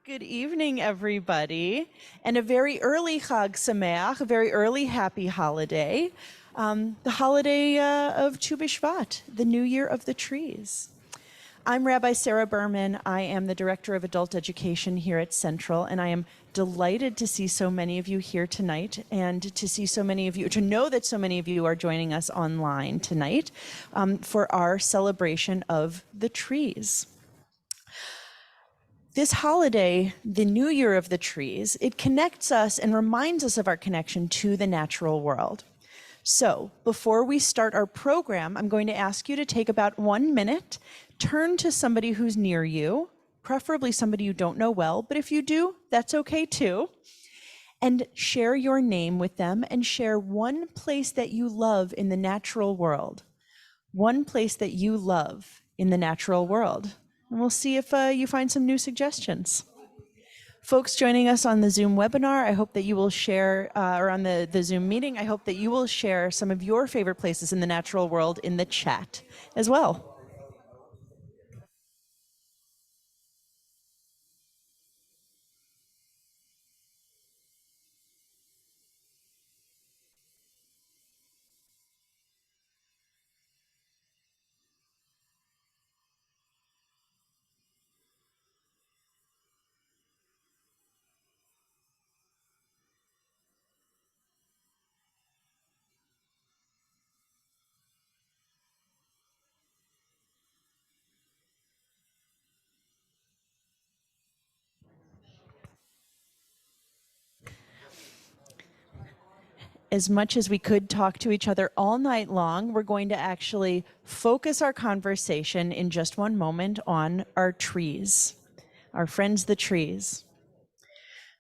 Good evening, everybody, and a very early Chag Sameach, a very early happy holiday, the holiday of Tu B'Shvat, the New Year of the Trees. I'm Rabbi Sarah Berman. I am the Director of Adult Education here at Central, and I am delighted to see so many of you here tonight and to see so many of you, to know that so many of you are joining us online tonight for our celebration of the trees. This holiday, the New Year of the Trees, it connects us and reminds us of our connection to the natural world. So before we start our program, I'm going to ask you to take about 1 minute, turn to somebody who's near you, preferably somebody you don't know well, but if you do, that's okay too, and share your name with them and share one place that you love in the natural world. One place that you love in the natural world. And we'll see if you find some new suggestions. Folks joining us on the Zoom webinar, I hope that you will share, or on the Zoom meeting, I hope that you will share some of your favorite places in the natural world in the chat as well. As much as we could talk to each other all night long, we're going to actually focus our conversation in just one moment on our trees, our friends, the trees.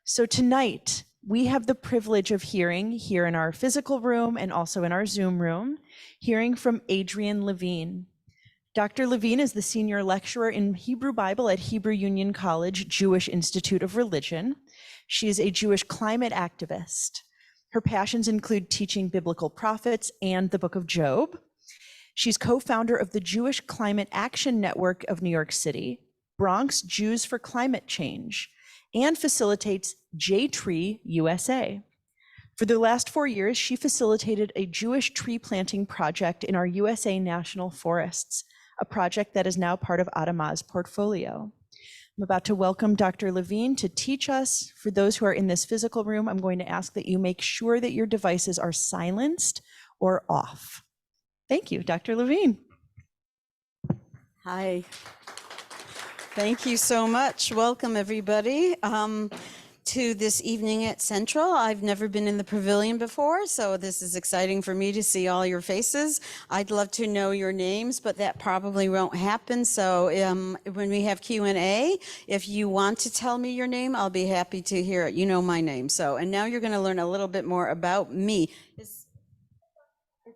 So tonight, we have the privilege of hearing here in our physical room and also in our Zoom room, hearing from Adriane Leveen. Dr. Leveen is the senior lecturer in Hebrew Bible at Hebrew Union College Jewish Institute of Religion. She is a Jewish climate activist. Her passions include teaching biblical prophets and the Book of Job. She's co-founder of the Jewish Climate Action Network of New York City, Bronx Jews for Climate Change, and facilitates J-Tree USA. For the last 4 years, she facilitated a Jewish tree planting project in our USA National Forests, a project that is now part of Adama's portfolio. I'm about to welcome Dr. Leveen to teach us. For those who are in this physical room, I'm going to ask that you make sure that your devices are silenced or off. Thank you, Dr. Leveen. Hi. Thank you so much. Welcome, everybody, to this evening at Central. I've never been in the pavilion before, so this is exciting for me to see all your faces. I'd love to know your names, but that probably won't happen. So when we have Q&A, if you want to tell me your name, I'll be happy to hear it. You know my name. So, and now you're going to learn a little bit more about me. It's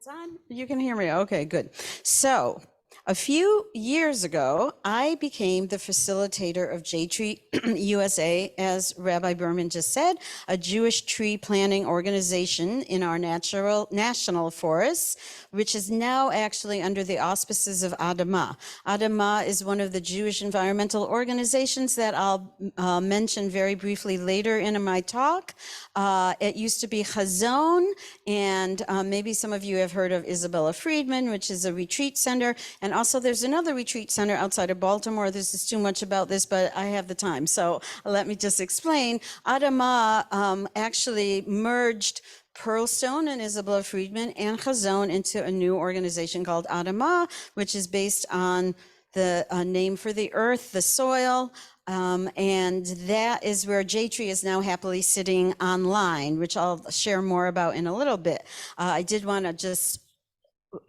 on? You can hear me. Okay, good. So, a few years ago, I became the facilitator of J-Tree USA, as Rabbi Berman just said, a Jewish tree planting organization in our national forests, which is now actually under the auspices of Adama. Adama is one of the Jewish environmental organizations that I'll mention very briefly later in my talk. It used to be Chazon, and maybe some of you have heard of Isabella Friedman, which is a retreat center. And also there's another retreat center outside of Baltimore. This is too much about this, but I have the time. So let me just explain. Adama actually merged Pearlstone and Isabella Friedman and Chazon into a new organization called Adama, which is based on the name for the earth, the soil, and that is where J-Tree is now happily sitting online, which I'll share more about in a little bit. I did want to just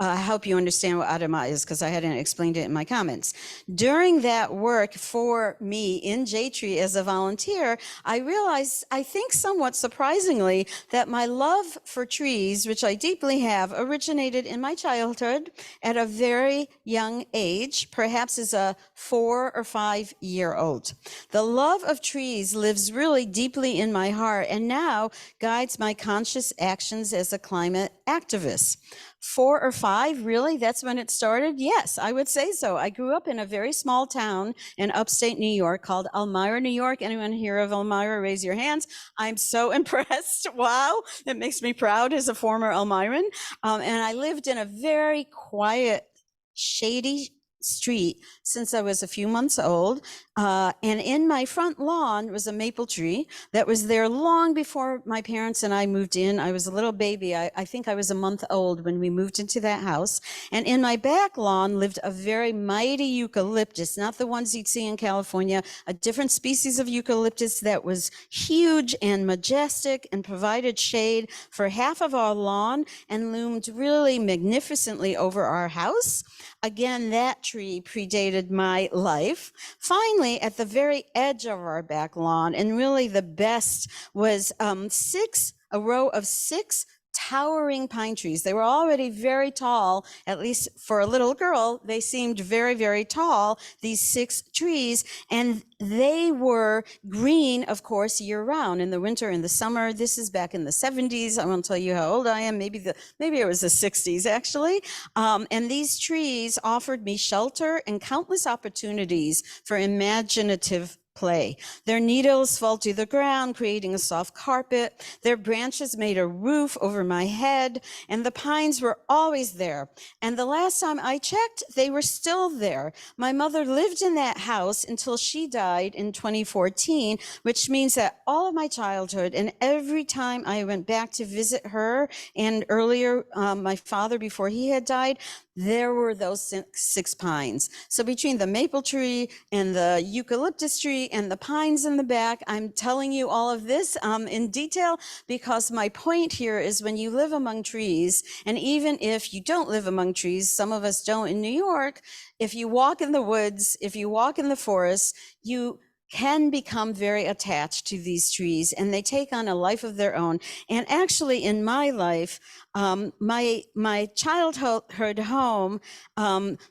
help you understand what Adama is, because I hadn't explained it in my comments. During that work for me in J-Tree as a volunteer, I realized, I think somewhat surprisingly, that my love for trees, which I deeply have, originated in my childhood at a very young age, perhaps as a 4 or 5 year old. The love of trees lives really deeply in my heart and now guides my conscious actions as a climate activist. 4 or 5, really? That's when it started? Yes, I would say so. I grew up in a very small town in upstate New York called Elmira, New York. Anyone hear of Elmira? Raise your hands. I'm so impressed. Wow, it makes me proud as a former Elmiran. And I lived in a very quiet, shady street since I was a few months old. And in my front lawn was a maple tree that was there long before my parents and I moved in. I was a little baby. I think I was a month old when we moved into that house. And in my back lawn lived a very mighty eucalyptus, not the ones you'd see in California, a different species of eucalyptus that was huge and majestic and provided shade for half of our lawn and loomed really magnificently over our house. Again, that tree predated my life. Finally, at the very edge of our back lawn, and really the best, was a row of 6 towering pine trees. They were already very tall, at least for a little girl. They seemed very, very tall, these 6 trees, and they were green, of course, year round, in the winter, in the summer. This is back in the 70s. I won't tell you how old I am. Maybe it was the 60s, actually. And these trees offered me shelter and countless opportunities for imaginative play. Their needles fall to the ground, creating a soft carpet. Their branches made a roof over my head, and the pines were always there. And the last time I checked, they were still there. My mother lived in that house until she died in 2014, which means that all of my childhood and every time I went back to visit her, and earlier my father before he had died, there were those 6 pines. So between the maple tree and the eucalyptus tree and the pines in the back, I'm telling you all of this in detail because my point here is when you live among trees, and even if you don't live among trees, some of us don't in New York, if you walk in the woods, if you walk in the forest, you can become very attached to these trees and they take on a life of their own. And actually in my life, my childhood home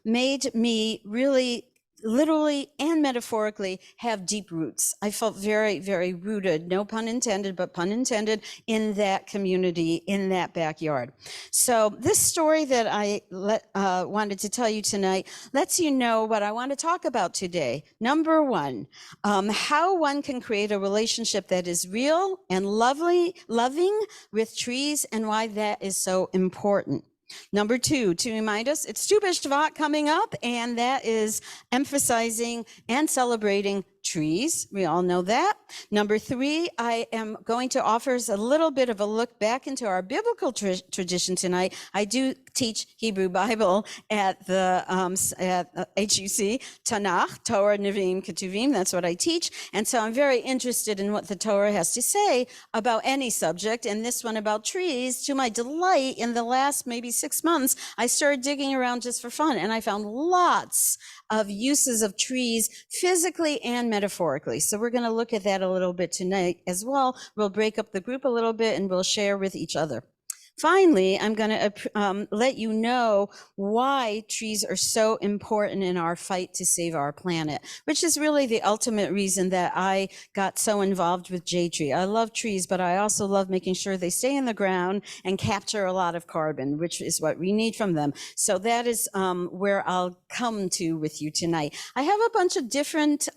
made me really literally and metaphorically have deep roots. I felt very, very rooted, no pun intended, but pun intended, in that community, in that backyard. So this story that I wanted to tell you tonight lets you know what I want to talk about today. Number 1, how one can create a relationship that is real and loving with trees and why that is so important. Number 2, to remind us, it's Tu B'Shvat coming up, and that is emphasizing and celebrating trees. We all know that. Number 3, I am going to offer us a little bit of a look back into our biblical tradition tonight. I do teach Hebrew Bible at the HUC, Tanakh, Torah, Nevi'im, Ketuvim. That's what I teach. And so I'm very interested in what the Torah has to say about any subject, and this one about trees. To my delight, in the last maybe 6 months, I started digging around just for fun, and I found lots of uses of trees physically and metaphorically. So we're going to look at that a little bit tonight as well. We'll break up the group a little bit and we'll share with each other. Finally, I'm going to let you know why trees are so important in our fight to save our planet, which is really the ultimate reason that I got so involved with J Tree. I love trees, but I also love making sure they stay in the ground and capture a lot of carbon, which is what we need from them. So that is where I'll come to with you tonight. I have a bunch of different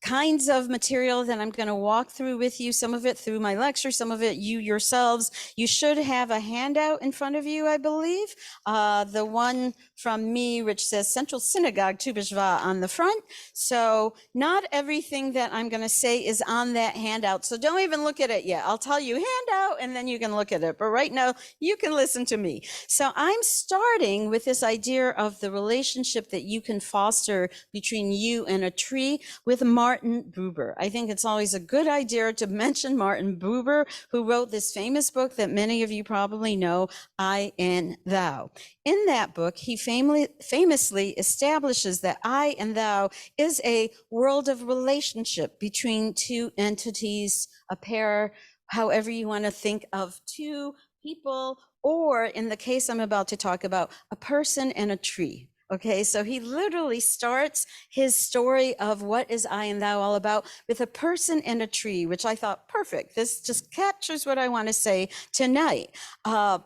kinds of material that I'm going to walk through with you, some of it through my lecture, some of it you yourselves. You should have a handout in front of you, I believe. The one from me, which says Central Synagogue, Tu B'Shvat on the front. So not everything that I'm going to say is on that handout. So don't even look at it yet. I'll tell you handout and then you can look at it. But right now you can listen to me. So I'm starting with this idea of the relationship that you can foster between you and a tree with Martin Buber. I think it's always a good idea to mention Martin Buber, who wrote this famous book that many of you probably know, I and Thou. In that book, he famously establishes that I and Thou is a world of relationship between two entities, a pair, however you want to think of two people, or in the case I'm about to talk about, a person and a tree. Okay, so he literally starts his story of what is I and thou all about with a person and a tree, which I thought, perfect. This just captures what I want to say tonight.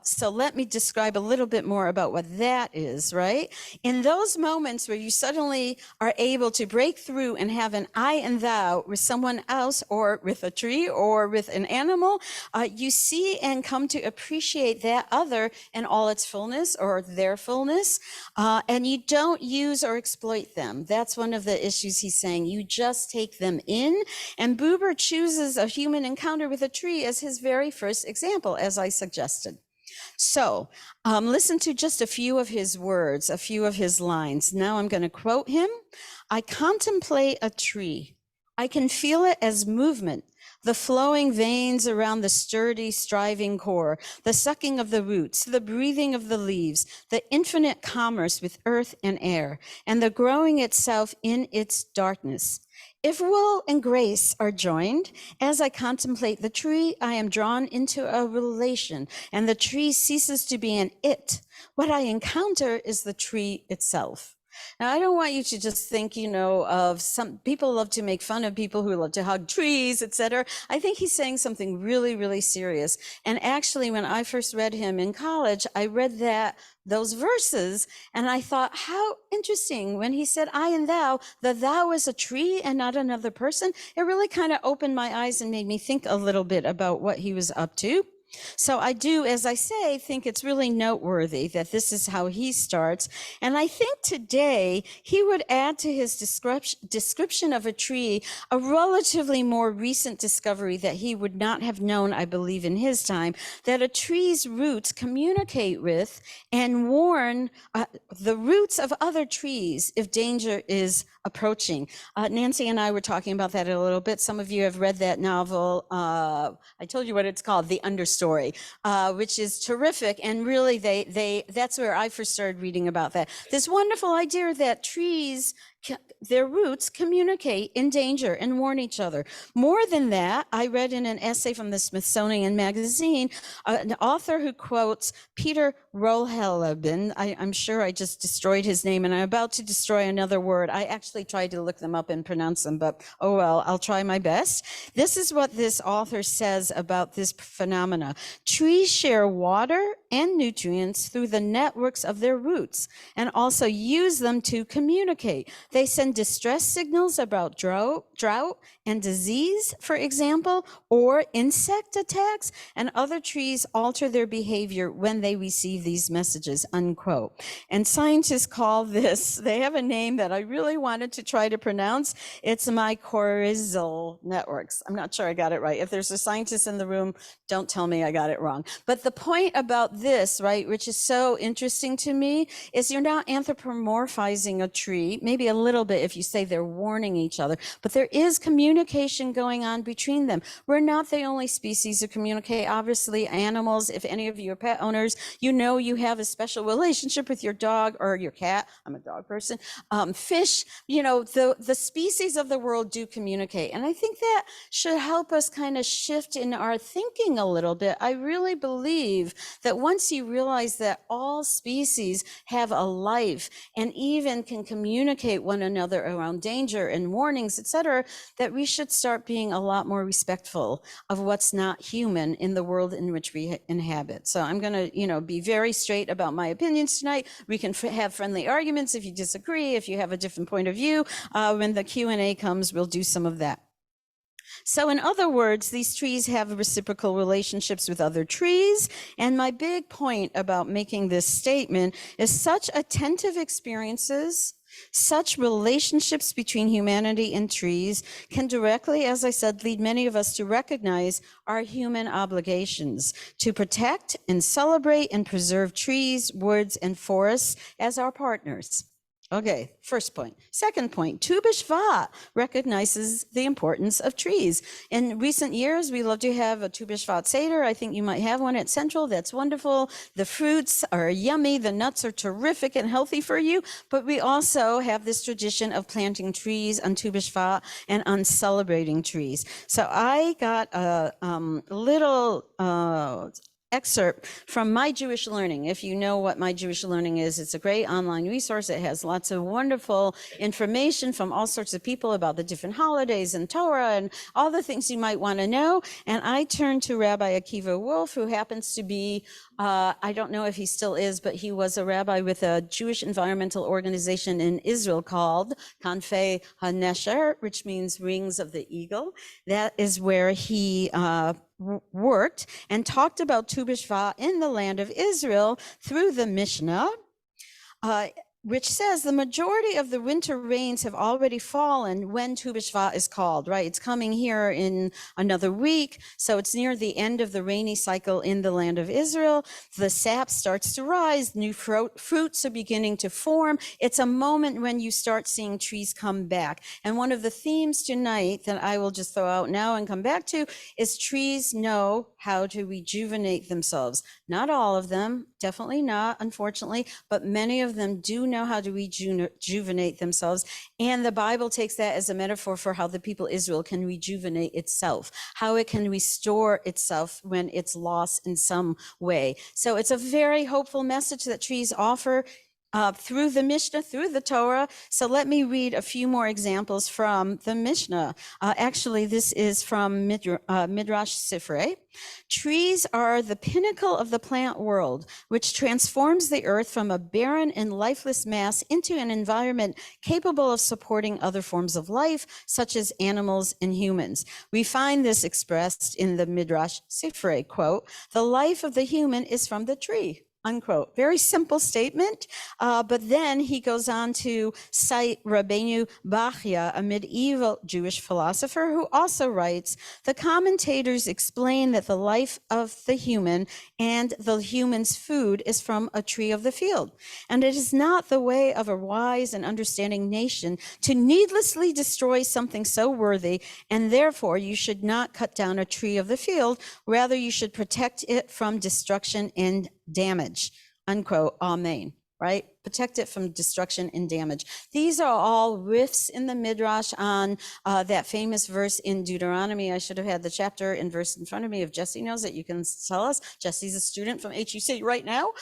So let me describe a little bit more about what that is, right? In those moments where you suddenly are able to break through and have an I and thou with someone else or with a tree or with an animal, you see and come to appreciate that other in all its fullness or their fullness. And you don't use or exploit them. That's one of the issues he's saying. You just take them in. And Buber chooses a human encounter with a tree as his very first example, as I suggested. So listen to just a few of his words, a few of his lines. Now I'm going to quote him. I contemplate a tree. I can feel it as movement, the flowing veins around the sturdy, striving core, the sucking of the roots, the breathing of the leaves, the infinite commerce with earth and air, and the growing itself in its darkness. If will and grace are joined, as I contemplate the tree, I am drawn into a relation, and the tree ceases to be an it. What I encounter is the tree itself. Now, I don't want you to just think, of some people love to make fun of people who love to hug trees, etc. I think he's saying something really, really serious. And actually, when I first read him in college, I read those verses, and I thought, how interesting. When he said, I and thou, the thou is a tree and not another person, it really kind of opened my eyes and made me think a little bit about what he was up to. So I do, as I say, think it's really noteworthy that this is how he starts. And I think today he would add to his description of a tree a relatively more recent discovery that he would not have known, I believe, in his time, that a tree's roots communicate with and warn the roots of other trees if danger is approaching. Nancy and I were talking about that a little bit. Some of you have read that novel. I told you what it's called, The Understory, which is terrific. And really, that's where I first started reading about that. This wonderful idea that trees, their roots communicate in danger and warn each other. More than that, I read in an essay from the Smithsonian Magazine, an author who quotes Peter Rohleben. I'm sure I just destroyed his name, and I'm about to destroy another word. I actually tried to look them up and pronounce them, but oh well, I'll try my best. This is what this author says about this phenomena. Trees share water and nutrients through the networks of their roots and also use them to communicate. They send distress signals about drought and disease, for example, or insect attacks, and other trees alter their behavior when they receive these messages, unquote. And scientists call this, they have a name that I really wanted to try to pronounce. It's mycorrhizal networks. I'm not sure I got it right. If there's a scientist in the room, don't tell me I got it wrong. But the point about this, right, which is so interesting to me, is you're not anthropomorphizing a tree, maybe a little bit if you say they're warning each other, but there is communication going on between them. We're not the only species who communicate. Obviously, animals, if any of you are pet owners, you have a special relationship with your dog or your cat. I'm a dog person. Fish, the species of the world do communicate. And I think that should help us kind of shift in our thinking a little bit. I really believe that once you realize that all species have a life and even can communicate one another around danger and warnings, etc., that we should start being a lot more respectful of what's not human in the world in which we inhabit. So I'm going to, be very straight about my opinions tonight. We can have friendly arguments if you disagree, if you have a different point of view. When the Q&A comes, we'll do some of that. So in other words, these trees have reciprocal relationships with other trees. And my big point about making this statement is such attentive experiences, such relationships between humanity and trees can directly, as I said, lead many of us to recognize our human obligations to protect and celebrate and preserve trees, woods, and forests as our partners. Okay, first point. Second point, Tu B'Shvat recognizes the importance of trees. In recent years, we love to have a Tu B'Shvat Seder. I think you might have one at Central. That's wonderful. The fruits are yummy. The nuts are terrific and healthy for you. But we also have this tradition of planting trees on Tu B'Shvat and on celebrating trees. So I got a little excerpt from My Jewish Learning. If you know what My Jewish Learning is, it's a great online resource. It has lots of wonderful information from all sorts of people about the different holidays and Torah and all the things you might want to know. And I turned to Rabbi Akiva Wolf, who happens to be, I don't know if he still is, but he was a rabbi with a Jewish environmental organization in Israel called Kanfei HaNesher, which means Rings of the Eagle. That is where he worked and talked about Tu B'Shvat in the land of Israel through the Mishnah, which says the majority of the winter rains have already fallen when Tu B'Shvat is called, right? It's coming here in another week. So it's near the end of the rainy cycle in the land of Israel. The sap starts to rise. New fruits are beginning to form. It's a moment when you start seeing trees come back. And one of the themes tonight that I will just throw out now and come back to is trees know how to rejuvenate themselves. Not all of them, definitely not, unfortunately, but many of them do know how to rejuvenate themselves. And the Bible takes that as a metaphor for how the people Israel can rejuvenate itself, how it can restore itself when it's lost in some way. So it's a very hopeful message that trees offer through the Mishnah, through the Torah. So let me read a few more examples from the Mishnah. Actually, this is from Midrash Sifrei. Trees are the pinnacle of the plant world, which transforms the earth from a barren and lifeless mass into an environment capable of supporting other forms of life, such as animals and humans. We find this expressed in the Midrash Sifrei, quote, "The life of the human is from the tree." Unquote. Very simple statement, but then he goes on to cite Rabbeinu Bachya, a medieval Jewish philosopher, who also writes, the commentators explain that the life of the human and the human's food is from a tree of the field. And it is not the way of a wise and understanding nation to needlessly destroy something so worthy, and therefore you should not cut down a tree of the field. Rather, you should protect it from destruction and damage, unquote, amen, right? Protect it from destruction and damage. These are all riffs in the Midrash on that famous verse in Deuteronomy. I should have had the chapter and verse in front of me if Jesse knows it. You can tell us. Jesse's a student from HUC right now.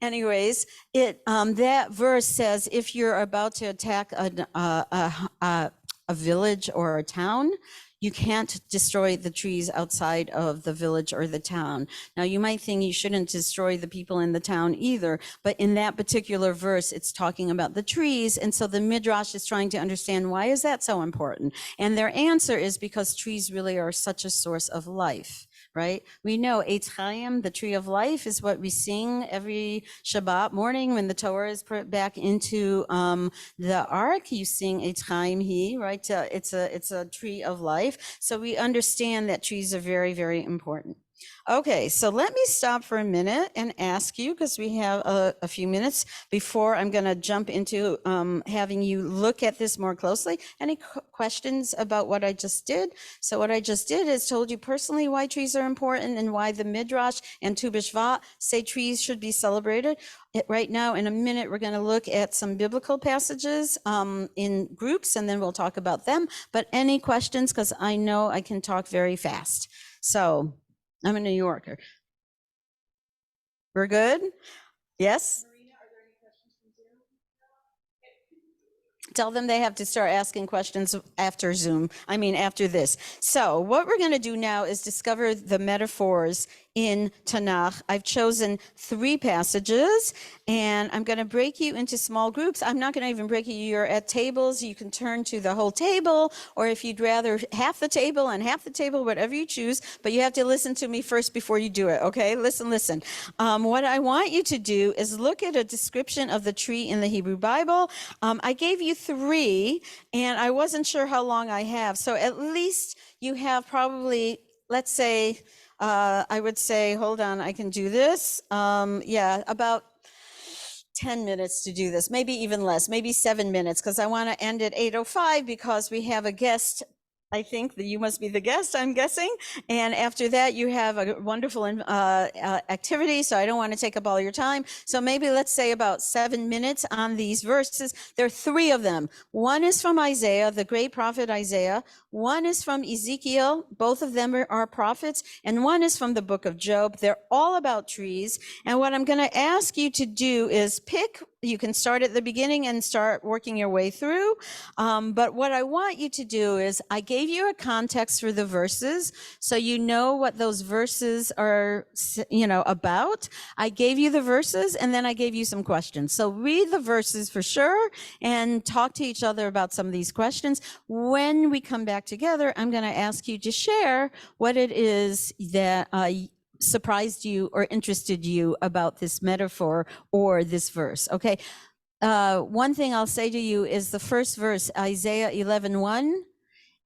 Anyways, that verse says if you're about to attack a village or a town, you can't destroy the trees outside of the village or the town. Now, you might think you shouldn't destroy the people in the town either, but in that particular verse, it's talking about the trees. And so the Midrash is trying to understand, why is that so important? And their answer is because trees really are such a source of life. Right? We know Eitz Chaim, the tree of life, is what we sing every Shabbat morning when the Torah is put back into the ark. You sing Eitz Chaim Hi, right? It's a tree of life. So we understand that trees are very, very important. Okay, so let me stop for a minute and ask you, because we have a few minutes before I'm going to jump into having you look at this more closely. Any questions about what I just did? So what I just did is told you personally why trees are important and why the Midrash and Tu B'Shvat say trees should be celebrated. Right now, in a minute, we're going to look at some biblical passages in groups, and then we'll talk about them. But any questions? Because I know I can talk very fast. So I'm a New Yorker. We're good? Yes? Marina, are there any questions from Zoom? Tell them they have to start asking questions after Zoom. After this. So what we're going to do now is discover the metaphors in Tanakh. I've chosen 3 passages, and I'm going to break you into small groups. I'm not going to even break you. You're at tables. You can turn to the whole table, or if you'd rather half the table and half the table, whatever you choose, but you have to listen to me first before you do it, okay? Listen. What I want you to do is look at a description of the tree in the Hebrew Bible. I gave you 3, and I wasn't sure how long I have, so at least you have probably, let's say, I would say, hold on, I can do this. About 10 minutes to do this, maybe even less, maybe 7 minutes, because I want to end at 8:05 because we have a guest I think that you must be the guest, I'm guessing. And after that, you have a wonderful activity. So I don't want to take up all your time. So maybe let's say about 7 minutes on these verses. There are 3 of them. One is from Isaiah, the great prophet Isaiah. One is from Ezekiel. Both of them are prophets. And one is from the book of Job. They're all about trees. And what I'm going to ask you to do is pick. You can start at the beginning and start working your way through. But what I want you to do is I gave you a context for the verses, so you know what those verses are, about. I gave you the verses, and then I gave you some questions. So read the verses for sure and talk to each other about some of these questions. When we come back together, I'm going to ask you to share what it is that surprised you or interested you about this metaphor or this verse. Okay. One thing I'll say to you is the first verse, Isaiah 11:1,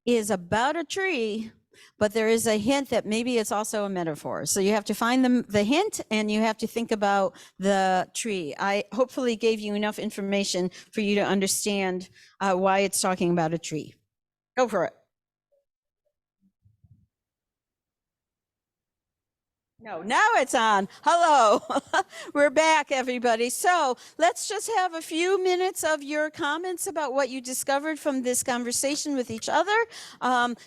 is about a tree, but there is a hint that maybe it's also a metaphor. So you have to find the hint, and you have to think about the tree. I hopefully gave you enough information for you to understand why it's talking about a tree. Go for it. No, now it's on. Hello. We're back, everybody. So let's just have a few minutes of your comments about what you discovered from this conversation with each other.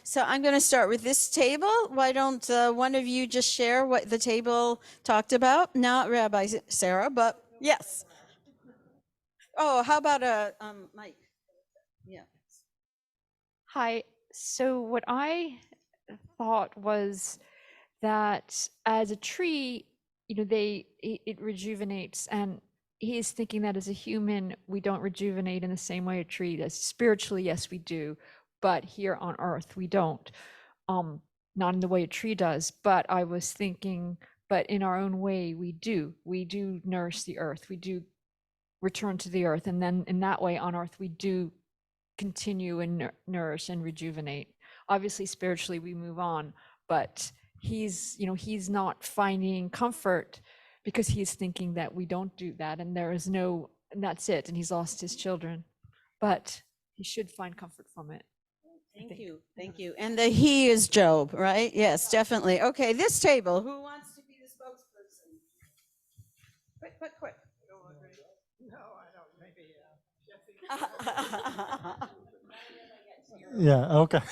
So I'm going to start with this table. Why don't one of you just share what the table talked about? Not Rabbi Sarah, but yes. Oh, how about Mike? Yeah. Hi. So what I thought was that as a tree, it rejuvenates, and he is thinking that as a human, we don't rejuvenate in the same way a tree does. Spiritually, yes, we do, but here on earth, we don't. Not in the way a tree does, but I was thinking, but in our own way, we do. We do nourish the earth. We do return to the earth, and then in that way on earth, we do continue and nourish and rejuvenate. Obviously, spiritually, we move on, but he's not finding comfort because he's thinking that we don't do that, and and that's it, and he's lost his children, but he should find comfort from it. Thank you. And the he is Job, right? Yes, definitely. Okay, this table, who wants to be the spokesperson? Quick. No, I don't. Maybe Yeah, okay.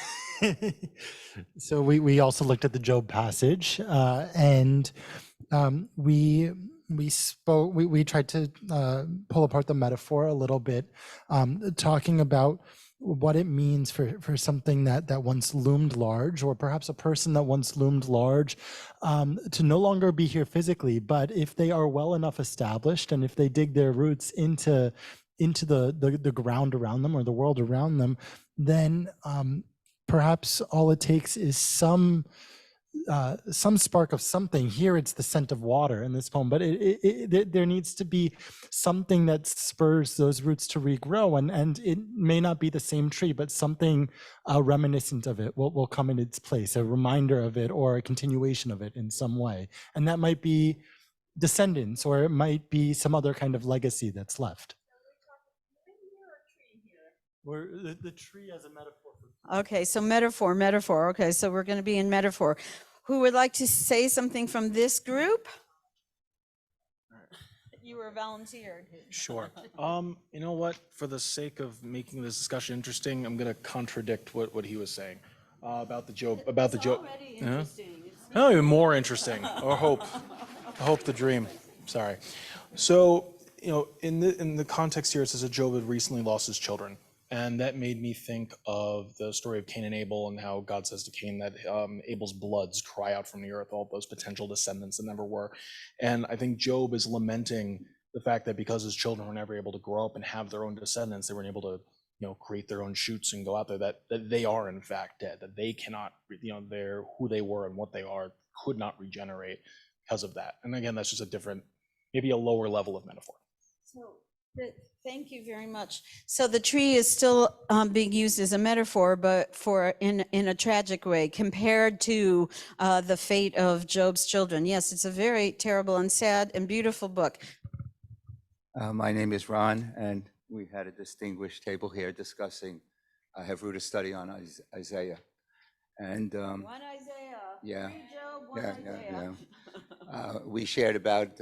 So we also looked at the Job passage, and we tried to pull apart the metaphor a little bit, talking about what it means for something that once loomed large, or perhaps a person that once loomed large, to no longer be here physically, but if they are well enough established, and if they dig their roots into the ground around them or the world around them, then perhaps all it takes is some spark of something. Here it's the scent of water in this poem, but there needs to be something that spurs those roots to regrow, and it may not be the same tree, but something reminiscent of it will come in its place, a reminder of it or a continuation of it in some way. And that might be descendants, or it might be some other kind of legacy that's left. Or the tree as a metaphor. Okay, so metaphor. Okay, so we're going to be in metaphor. Who would like to say something from this group? You were volunteered. Sure. You know what? For the sake of making this discussion interesting, I'm going to contradict what he was saying about the Job. About the Job. Already interesting. Oh, even more interesting. Or hope the dream. Sorry. So, in the context here, it says that Job had recently lost his children. And that made me think of the story of Cain and Abel, and how God says to Cain that Abel's bloods cry out from the earth, all those potential descendants that never were. And I think Job is lamenting the fact that because his children were never able to grow up and have their own descendants, they weren't able to, create their own shoots and go out there, that they are in fact dead, that they cannot, they're who they were and what they are could not regenerate because of that. And again, that's just a different, maybe a lower level of metaphor. Thank you very much. So the tree is still being used as a metaphor, but in a tragic way compared to the fate of Job's children. Yes, it's a very terrible and sad and beautiful book. My name is Ron, and we had a distinguished table here discussing Hevruta study on Isaiah. And One Isaiah. yeah, Free Job, one yeah, Isaiah. we shared about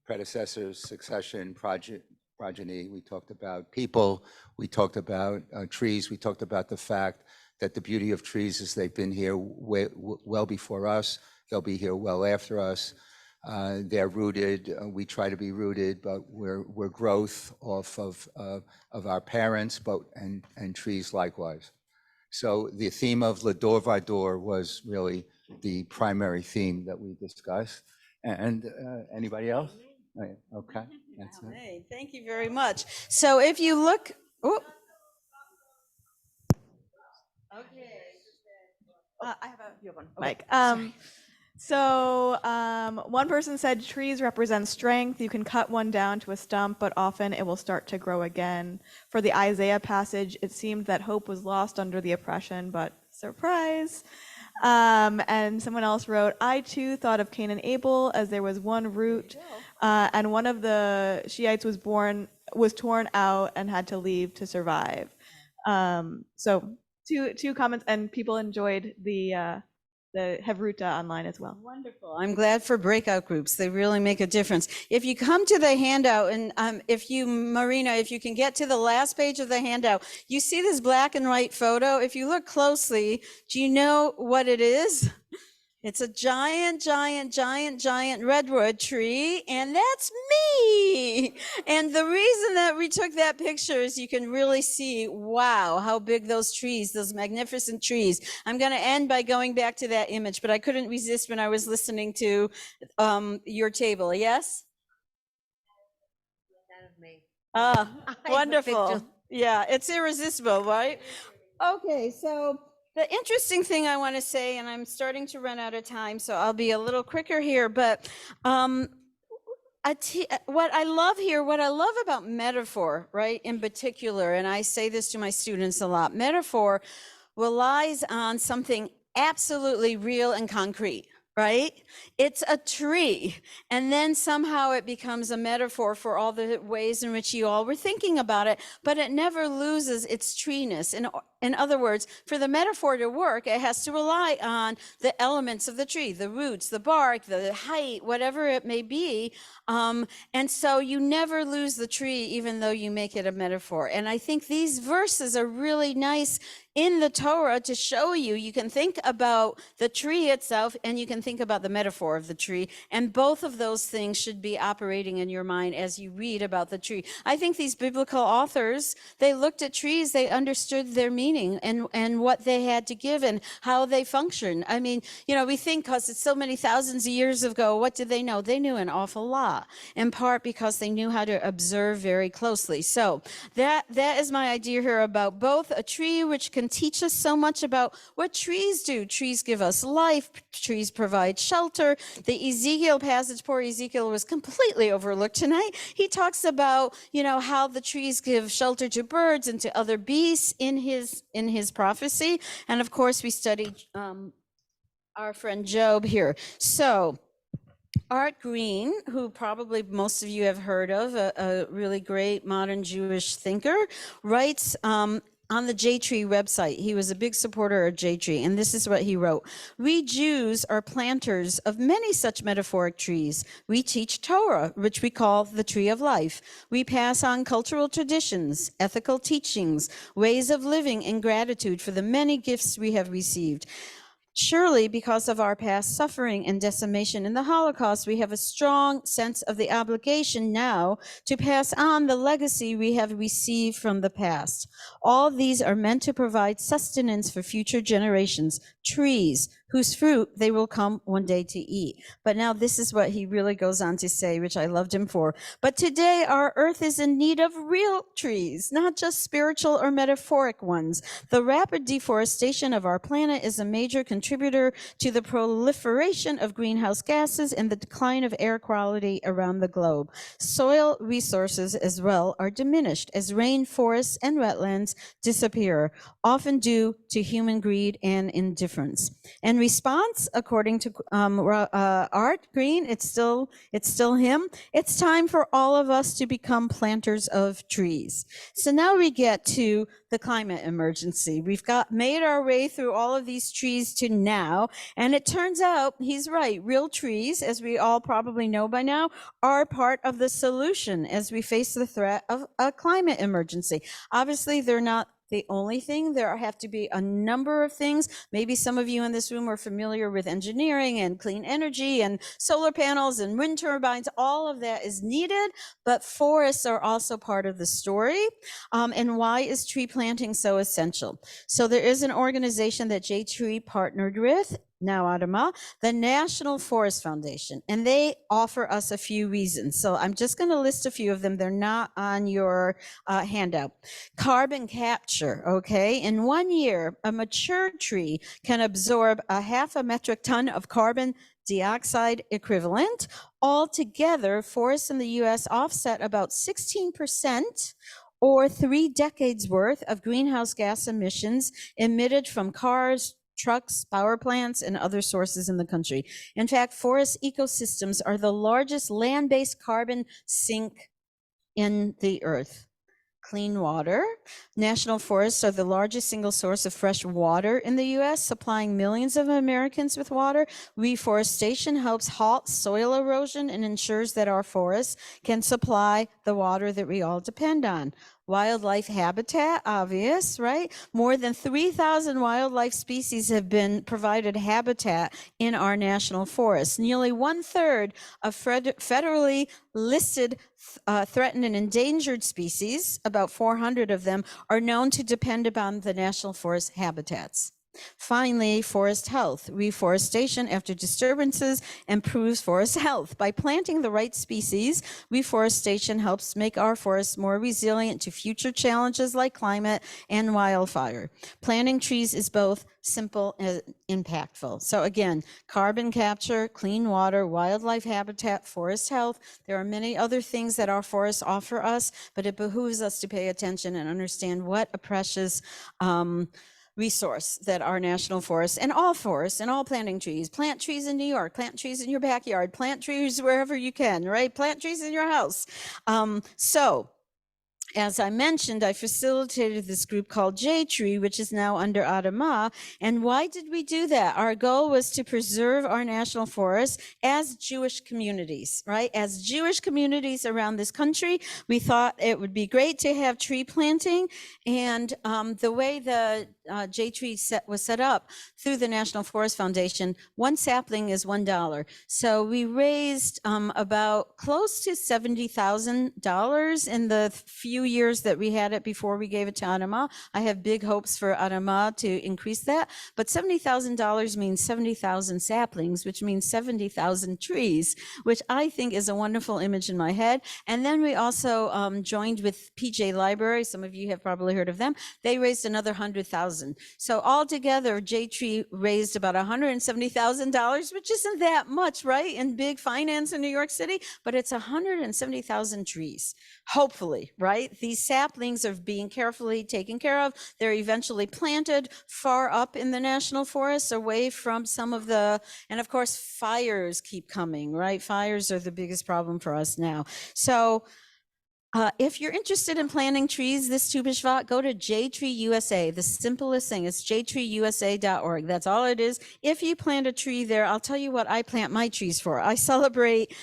predecessors, succession, progeny. We talked about people. We talked about trees. We talked about the fact that the beauty of trees is they've been here well before us. They'll be here well after us. They're rooted. We try to be rooted, but we're growth off of our parents, and trees likewise. So the theme of L'Ador Vador was really the primary theme that we discussed. And anybody else? Oh, yeah. Okay, that's it. Hey, thank you very much. So if you look, oh, okay. I have a, you have one. Mike. One person said trees represent strength. You can cut one down to a stump, but often it will start to grow again. For the Isaiah passage, it seemed that hope was lost under the oppression, but surprise. And someone else wrote, I too thought of Cain and Abel as there was one root, and one of the Shiites was torn out and had to leave to survive. So two comments, and people enjoyed the Hevruta online as well. Wonderful. I'm glad for breakout groups. They really make a difference. If you come to the handout, and Marina, if you can get to the last page of the handout, you see this black and white photo. If you look closely, do you know what it is? It's a giant, giant, giant, giant redwood tree, and that's me. And the reason that we took that picture is you can really see, wow, how big those trees, those magnificent trees. I'm going to end by going back to that image, but I couldn't resist when I was listening to your table. Yes? That of me. Wonderful. Yeah, it's irresistible, right? Okay, so the interesting thing I want to say, and I'm starting to run out of time, so I'll be a little quicker here, but what I love about metaphor, right, in particular, and I say this to my students a lot, metaphor relies on something absolutely real and concrete. Right? It's a tree. And then somehow it becomes a metaphor for all the ways in which you all were thinking about it, but it never loses its treeness. In other words, for the metaphor to work, it has to rely on the elements of the tree, the roots, the bark, the height, whatever it may be. And so you never lose the tree, even though you make it a metaphor. And I think these verses are really nice in the Torah to show you can think about the tree itself and you can think about the metaphor of the tree. And both of those things should be operating in your mind as you read about the tree. I think these biblical authors, they looked at trees, they understood their meaning and what they had to give and how they function. I mean, we think because it's so many thousands of years ago, what did they know? They knew an awful lot, in part because they knew how to observe very closely. So that is my idea here about both a tree, which can teach us so much about what trees do. Trees give us life. Trees provide shelter. The Ezekiel passage, poor Ezekiel was completely overlooked tonight. He talks about, how the trees give shelter to birds and to other beasts in his prophecy. And of course, we studied our friend Job here. So Art Green, who probably most of you have heard of, a really great modern Jewish thinker, writes on the J-Tree website. He was a big supporter of J-Tree, and this is what he wrote. We Jews are planters of many such metaphoric trees. We teach Torah, which we call the tree of life. We pass on cultural traditions, ethical teachings, ways of living in gratitude for the many gifts we have received. Surely, because of our past suffering and decimation in the Holocaust, we have a strong sense of the obligation now to pass on the legacy we have received from the past. All these are meant to provide sustenance for future generations, trees whose fruit they will come one day to eat. But now this is what he really goes on to say, which I loved him for. But today our earth is in need of real trees, not just spiritual or metaphoric ones. The rapid deforestation of our planet is a major contributor to the proliferation of greenhouse gases and the decline of air quality around the globe. Soil resources as well are diminished as rainforests and wetlands disappear, often due to human greed and indifference. And response, according to Art Green, it's still him. It's time for all of us to become planters of trees. So now we get to the climate emergency. We've made our way through all of these trees to now, and it turns out he's right. Real trees, as we all probably know by now, are part of the solution as we face the threat of a climate emergency. Obviously, they're not the only thing. There have to be a number of things. Maybe some of you in this room are familiar with engineering and clean energy and solar panels and wind turbines. All of that is needed, but forests are also part of the story. And why is tree planting so essential? So there is an organization that J-Tree partnered with, now Adama, the National Forest Foundation, and they offer us a few reasons. So I'm just going to list a few of them. They're not on your handout. Carbon capture, okay? In 1 year, a mature tree can absorb 0.5 metric ton of carbon dioxide equivalent. Altogether, forests in the U.S. offset about 16% or 3 decades worth of greenhouse gas emissions emitted from cars, trucks, power plants, and other sources in the country. In fact, forest ecosystems are the largest land-based carbon sink in the earth. Clean water. National forests are the largest single source of fresh water in the U.S., supplying millions of Americans with water. Reforestation helps halt soil erosion and ensures that our forests can supply the water that we all depend on. Wildlife habitat, obvious, right? More than 3,000 wildlife species have been provided habitat in our national forests. Nearly 1/3 of federally listed threatened and endangered species, about 400 of them, are known to depend upon the national forest habitats. Finally, forest health. Reforestation after disturbances improves forest health. By planting the right species, reforestation helps make our forests more resilient to future challenges like climate and wildfire. Planting trees is both simple and impactful. So again, carbon capture, clean water, wildlife habitat, forest health. There are many other things that our forests offer us, but it behooves us to pay attention and understand what a precious resource that our national forests and all planting trees. Plant trees in New York, plant trees in your backyard, plant trees wherever you can, right? Plant trees in your house. As I mentioned, I facilitated this group called J-Tree, which is now under Adama. And why did we do that? Our goal was to preserve our national forests as Jewish communities, right? As Jewish communities around this country, we thought it would be great to have tree planting. And the way the J-Tree was set up through the National Forest Foundation, one sapling is $1. So we raised about close to $70,000 in the few years that we had it before we gave it to Adama. I have big hopes for Adama to increase that, but $70,000 means 70,000 saplings, which means 70,000 trees, which I think is a wonderful image in my head. And then we also joined with PJ Library. Some of you have probably heard of them. They raised another 100,000. So altogether, J-Tree raised about $170,000, which isn't that much, right? In big finance in New York City, but it's 170,000 trees, hopefully, right? These saplings are being carefully taken care of. They're eventually planted far up in the national forests, away from some of the, and of course, fires keep coming, right? Fires are the biggest problem for us now. So if you're interested in planting trees this Tu B'Shvat, go to J-Tree USA. The simplest thing is jtreeusa.org. That's all it is. If you plant a tree there, I'll tell you what I plant my trees for. I celebrate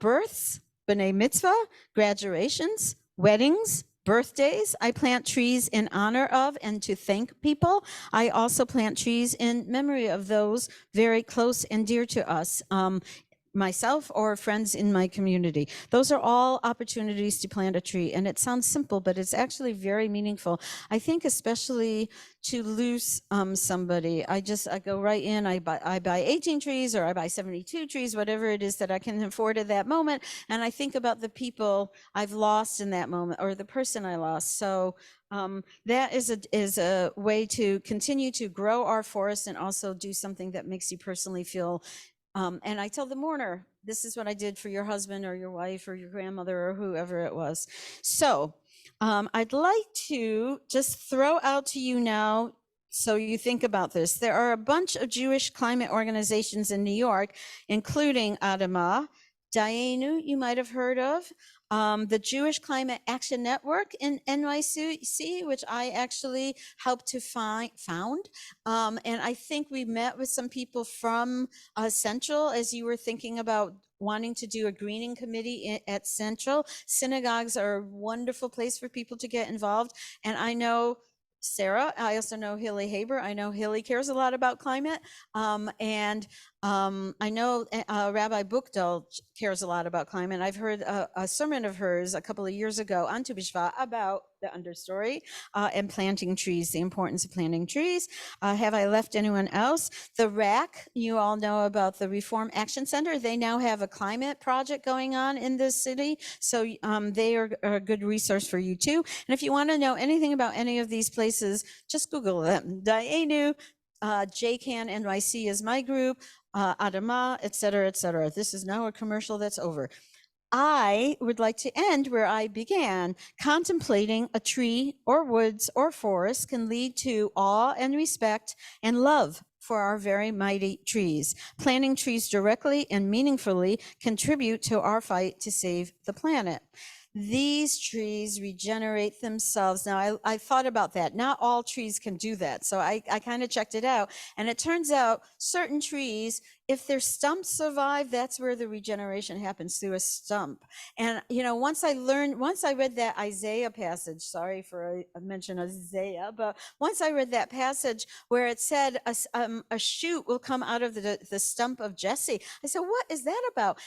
births, B'nai Mitzvah, graduations, weddings, birthdays. I plant trees in honor of and to thank people. I also plant trees in memory of those very close and dear to us. Myself or friends in my community. Those are all opportunities to plant a tree. And it sounds simple, but it's actually very meaningful. I think especially to lose somebody, I go right in, I buy 18 trees or I buy 72 trees, whatever it is that I can afford at that moment. And I think about the people I've lost in that moment or the person I lost. So that is a way to continue to grow our forest and also do something that makes you personally feel. And I tell the mourner, this is what I did for your husband or your wife or your grandmother or whoever it was. So I'd like to just throw out to you now So you think about this. There are a bunch of Jewish climate organizations in New York, including Adama, Dayenu, you might have heard of, the Jewish Climate Action Network in NYC, which I actually helped to found. And I think we met with some people from Central as you were thinking about wanting to do a greening committee at Central. Synagogues are a wonderful place for people to get involved. And I know Sarah, I also know Hilly Haber. I know Hilly cares a lot about climate. I know Rabbi Buchdahl cares a lot about climate. I've heard a sermon of hers a couple of years ago on Tu B'Shvat about the understory and planting trees, the importance of planting trees. Have I left anyone else? The RAC, you all know about the Reform Action Center. They now have a climate project going on in this city. So they are a good resource for you too. And if you want to know anything about any of these places, just Google them. Dayenu, JCAN NYC is my group, Adama, et cetera, et cetera. This is now a commercial that's over. I would like to end where I began. Contemplating a tree or woods or forest can lead to awe and respect and love for our very mighty trees. Planting trees directly and meaningfully contribute to our fight to save the planet. These trees regenerate themselves. Now, I thought about that. Not all trees can do that. So I kind of checked it out. And it turns out certain trees, if their stumps survive, that's where the regeneration happens, through a stump. And, you know, once I read that Isaiah passage, sorry for a mention of Isaiah, but once I read that passage where it said a shoot will come out of the stump of Jesse, I said, what is that about?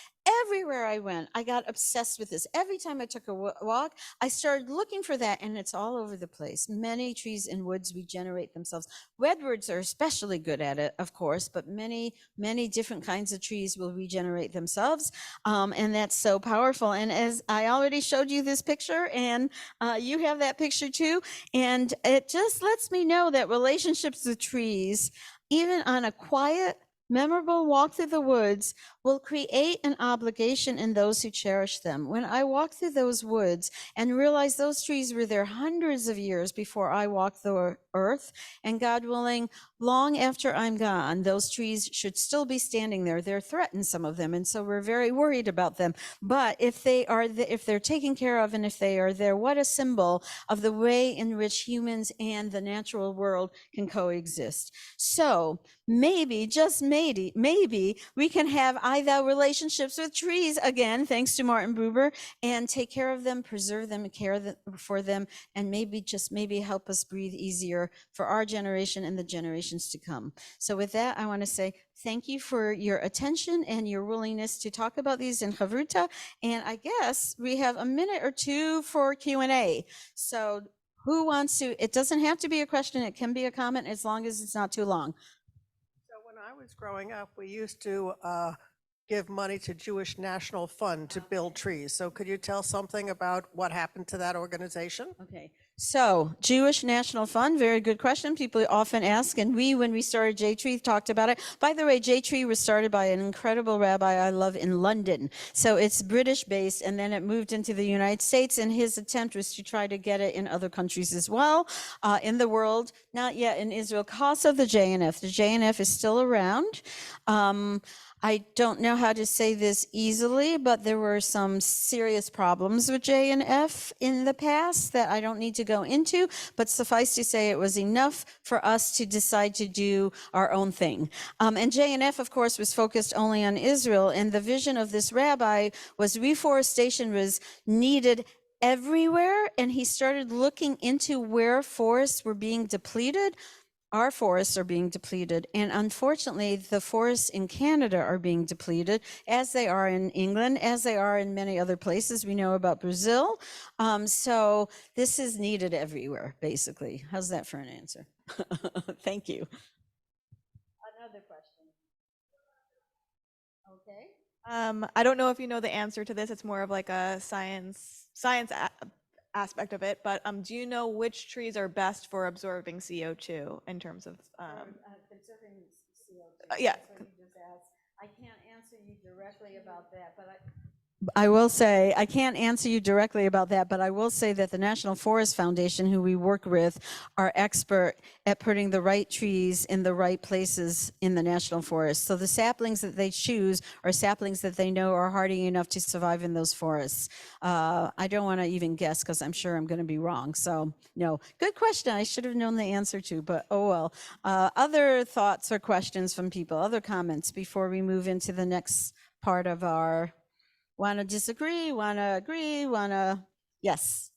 Everywhere I went, I got obsessed with this. Every time I took a walk, I started looking for that, and it's all over the place. Many trees and woods regenerate themselves. Redwoods are especially good at it, of course, but many, many different kinds of trees will regenerate themselves, and that's so powerful. And as I already showed you this picture, and you have that picture too, and it just lets me know that relationships with trees, even on a quiet, memorable walk through the woods, will create an obligation in those who cherish them. When I walked through those woods and realized those trees were there hundreds of years before I walked the earth, and God willing, long after I'm gone, those trees should still be standing there. They're threatened, some of them, and so we're very worried about them. But if they're taken care of, and if they are there, what a symbol of the way in which humans and the natural world can coexist. So maybe, just maybe we can have thou relationships with trees again, thanks to Martin Buber, and take care of them, preserve them, care for them, and maybe, just maybe, help us breathe easier for our generation and the generations to come. So with that, I want to say thank you for your attention and your willingness to talk about these in Chavruta. And I guess we have a minute or two for Q&A. So who wants to, it doesn't have to be a question, it can be a comment, as long as it's not too long. So when I was growing up, we used to give money to Jewish National Fund to build trees. So could you tell something about what happened to that organization? Okay, so Jewish National Fund, very good question. People often ask, and when we started J-Tree, talked about it. By the way, J-Tree was started by an incredible rabbi I love in London. So it's British-based, and then it moved into the United States, and his attempt was to try to get it in other countries as well, in the world, not yet in Israel, because of the JNF. The JNF is still around. I don't know how to say this easily, but there were some serious problems with JNF in the past that I don't need to go into, but suffice to say it was enough for us to decide to do our own thing. And JNF, of course, was focused only on Israel, and the vision of this rabbi was reforestation was needed everywhere, and he started looking into where forests were being depleted. Our forests are being depleted, and unfortunately, the forests in Canada are being depleted, as they are in England, as they are in many other places. We know about Brazil. So this is needed everywhere, basically. How's that for an answer? Thank you. Another question. Okay. I don't know if you know the answer to this. It's more of like a science aspect of it, but do you know which trees are best for absorbing CO2 in terms of Conserving CO2. yeah. That's what you just asked. I can't answer you directly about that, but I will say, I can't answer you directly about that, but I will say that the National Forest Foundation, who we work with, are expert at putting the right trees in the right places in the national forest. So the saplings that they choose are saplings that they know are hardy enough to survive in those forests. I don't want to even guess because I'm sure I'm going to be wrong. So no, good question. I should have known the answer to, but oh well. Other thoughts or questions from people, other comments before we move into the next part of our want to disagree, want to agree, want to, yes.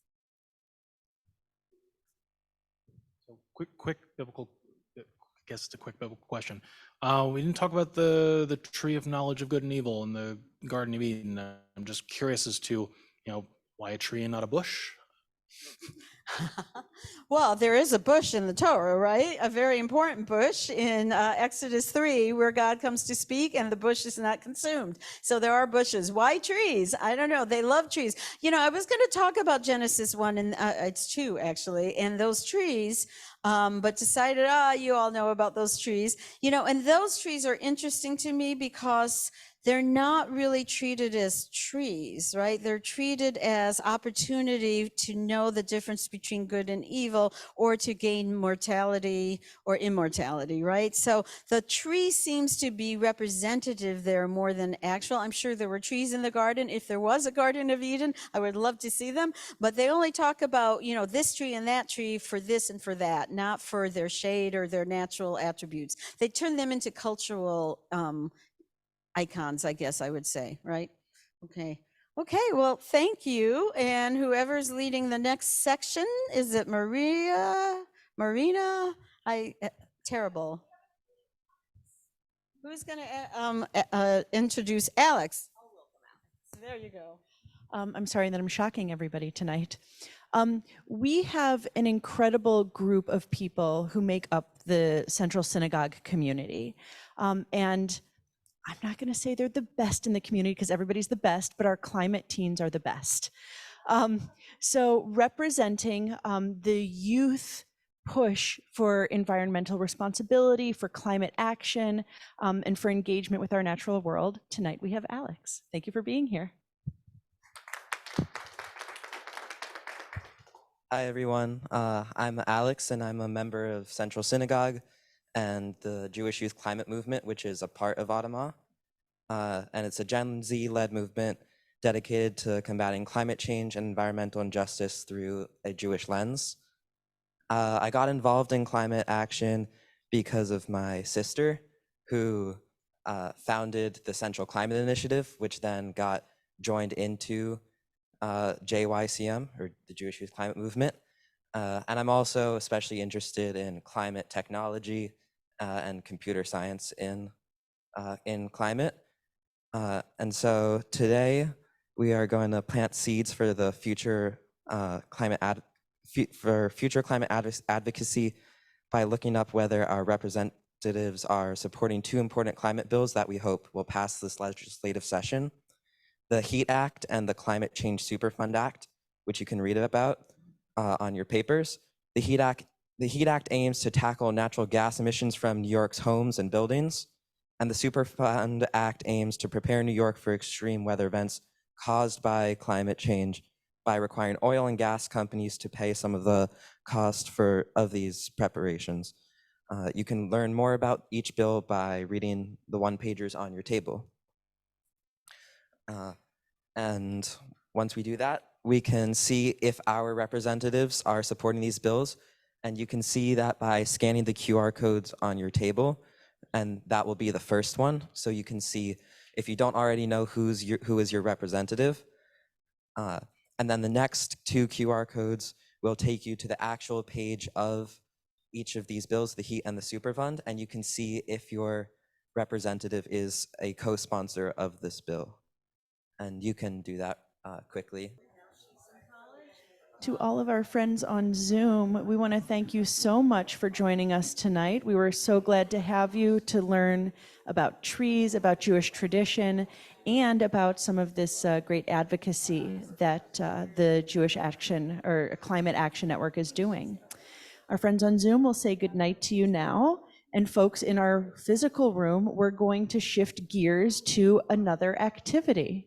So quick biblical, I guess it's a quick biblical question. We didn't talk about the tree of knowledge of good and evil in the Garden of Eden. I'm just curious as to, why a tree and not a bush? Well, there is a bush in the Torah, right? A very important bush in Exodus 3 where God comes to speak and the bush is not consumed. So there are bushes. Why trees? I don't know. They love trees. I was going to talk about Genesis 1 and it's 2 actually, and those trees, but decided, you all know about those trees. And those trees are interesting to me because they're not really treated as trees, right? They're treated as opportunity to know the difference between good and evil or to gain mortality or immortality, right? So the tree seems to be representative there more than actual. I'm sure there were trees in the garden. If there was a Garden of Eden, I would love to see them, but they only talk about, this tree and that tree for this and for that, not for their shade or their natural attributes. They turn them into cultural icons, I guess I would say, right? Okay, well, thank you. And whoever's leading the next section, is it Marina? Terrible. Who's gonna introduce Alex? There you go. I'm sorry that I'm shocking everybody tonight. We have an incredible group of people who make up the Central Synagogue community. And I'm not going to say they're the best in the community because everybody's the best, but our climate teens are the best. So representing the youth push for environmental responsibility, for climate action, and for engagement with our natural world, tonight we have Alex. Thank you for being here. Hi, everyone. I'm Alex, and I'm a member of Central Synagogue and the Jewish Youth Climate Movement, which is a part of Adama. And it's a Gen Z-led movement dedicated to combating climate change and environmental injustice through a Jewish lens. I got involved in climate action because of my sister, who founded the Central Climate Initiative, which then got joined into JYCM, or the Jewish Youth Climate Movement. And I'm also especially interested in climate technology and computer science in climate. And so today we are going to plant seeds for the future climate advocacy by looking up whether our representatives are supporting two important climate bills that we hope will pass this legislative session: the HEAT Act and the Climate Change Superfund Act, which you can read about on your papers. The HEAT Act aims to tackle natural gas emissions from New York's homes and buildings, and the Superfund Act aims to prepare New York for extreme weather events caused by climate change by requiring oil and gas companies to pay some of the cost of these preparations. You can learn more about each bill by reading the one-pagers on your table. And once we do that, we can see if our representatives are supporting these bills. And you can see that by scanning the QR codes on your table, and that will be the first one. So you can see if you don't already know who is your representative. And then the next two QR codes will take you to the actual page of each of these bills, the HEAT and the Superfund, and you can see if your representative is a co-sponsor of this bill. And you can do that quickly. To all of our friends on Zoom, we want to thank you so much for joining us tonight. We were so glad to have you to learn about trees, about Jewish tradition, and about some of this great advocacy that the Jewish Action or Climate Action Network is doing. Our friends on Zoom will say goodnight to you now. And folks in our physical room, we're going to shift gears to another activity.